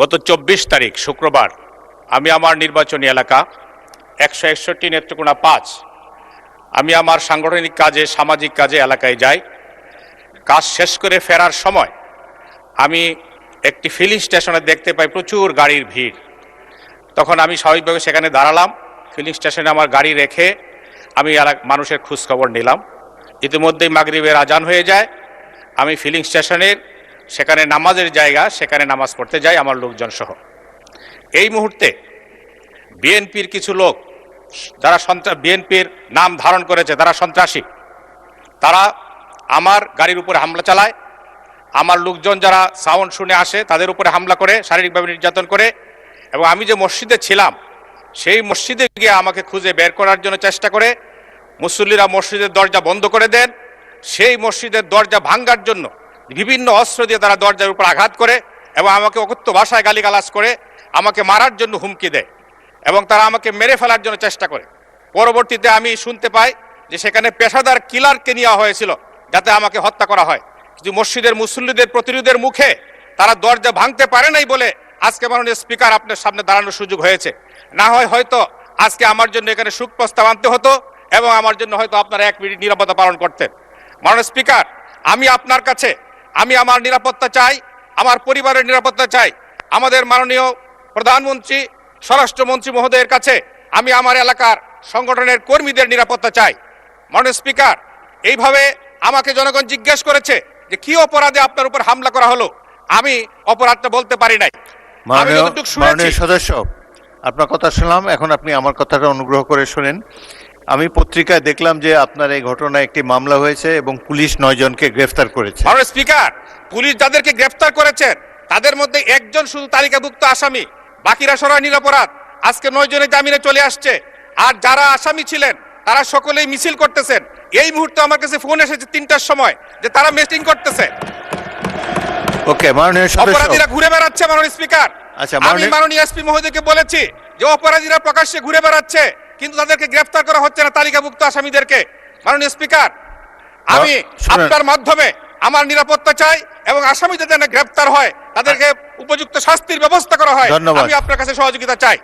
গত ২৪ তারিখ শুক্রবার আমি আমার নির্বাচনী এলাকা ১৬১ নেত্রকোনা ৫ আমি আমার সাংগঠনিক কাজে সামাজিক কাজে এলাকায় যাই। কাজ শেষ করে ফেরার সময় আমি একটি ফিলিং স্টেশনে দেখতে পাই প্রচুর গাড়ির ভিড়। তখন আমি স্বাভাবিকভাবে সেখানে দাঁড়ালাম। ফিলিং স্টেশনে আমার গাড়ি রেখে আমি মানুষের খোঁজখবর নিলাম। ইতিমধ্যেই মাগরিবের আজান হয়ে যায়। আমি ফিলিং স্টেশনের সেখানে নামাজের জায়গা, সেখানে নামাজ পড়তে যাই আমার লোকজন সহ। এই মুহূর্তে বিএনপির কিছু লোক যারা বিএনপির নাম ধারণ করেছে, তারা সন্ত্রাসী, তারা আমার গাড়ির উপরে হামলা চালায়। আমার লোকজন যারা সাউন্ড শুনে আসে তাদের উপরে হামলা করে, শারীরিকভাবে নির্যাতন করে। এবং আমি যে মসজিদে ছিলাম সেই মসজিদে গিয়ে আমাকে খুঁজে বের করার জন্য চেষ্টা করে। মুসল্লিরা মসজিদের দরজা বন্ধ করে দেন। সেই মসজিদের দরজা ভাঙার জন্য বিভিন্ন অস্ত্র দিয়ে তারা দরজার উপর আঘাত করে এবং আমাকে অকথ্য ভাষায় গালিগালাজ করে আমাকে মারার জন্য হুমকি দেয় এবং তারা আমাকে মেরে ফেলার জন্য চেষ্টা করে। পরবর্তীতে আমি শুনতে পাই যে সেখানে পেশাদার কিলারকে নেওয়া হয়েছিল যাতে আমাকে হত্যা করা হয়। কিন্তু মসজিদের মুসল্লিদের প্রতিরোধের মুখে তারা দরজা ভাঙতে পারে নাই বলে আজকে মাননীয় স্পিকার আপনার সামনে দাঁড়ানোর সুযোগ হয়েছে। না হয় হয়তো আজকে আমার জন্য এখানে শোক প্রস্তাব আনতে হতো এবং আমার জন্য হয়তো আপনারা ১ মিনিট নিরাপত্তা পালন করতেন। মাননীয় স্পিকার, আমি আপনার কাছে আমি আমার নিরাপত্তা চাই, আমার পরিবারের নিরাপত্তা চাই। আমাদের মাননীয় প্রধানমন্ত্রী, স্বরাষ্ট্রমন্ত্রী মহোদয়ের কাছে আমি আমার এলাকার সংগঠনের কর্মীদের নিরাপত্তা চাই। মাননীয় স্পিকার, এইভাবে আমাকে জনগণ জিজ্ঞেস করেছে যে কি অপরাধে আপনার উপর হামলা করা হলো। আমি অপরাধটা বলতে পারি নাই। মাননীয় সদস্য, আপনার কথা শুনলাম, এখন আপনি আমার কথাটা অনুগ্রহ করে শুনেন। আমি পত্রিকায় দেখলাম যে আপনার এই ঘটনায় একটি মামলা হয়েছে এবং পুলিশ ৯ জনকে গ্রেফতার করেছে। মাননীয় স্পিকার, পুলিশ যাদেরকে গ্রেফতার করেছেন তাদের মধ্যে একজন শুধু তালিকাভুক্ত আসামি, বাকিরা সবাই নিরপরাধ। আজকে ৯ জনের জামিনে চলে আসছে। আর যারা আসামি ছিলেন তারা সকলেই মিছিল করতেছেন। এই মুহূর্তে আমার কাছে ফোন এসেছে ৩টার সময় যে তারা মিটিং করতেছে। ওকে, মাননীয় সদস্য, অপরাধীরা ঘুরে বেড়াচ্ছে। মাননীয় স্পিকার, আচ্ছা, আমি মাননীয় এসপি মহোদয়কে বলেছি যে অপরাধীরা প্রকাশ্যে ঘুরে বেড়াচ্ছে কিন্তু তাদেরকে গ্রেফতার করা হচ্ছে না, তালিকাভুক্ত আসামিদেরকে। মাননীয় স্পিকার, আমি আপনার মাধ্যমে আমার নিরাপত্তা চাই এবং আসামিদের যেন গ্রেফতার হয়, তাদেরকে উপযুক্ত শাস্তির ব্যবস্থা করা হয়। আমি আপনার কাছে সহযোগিতা চাই।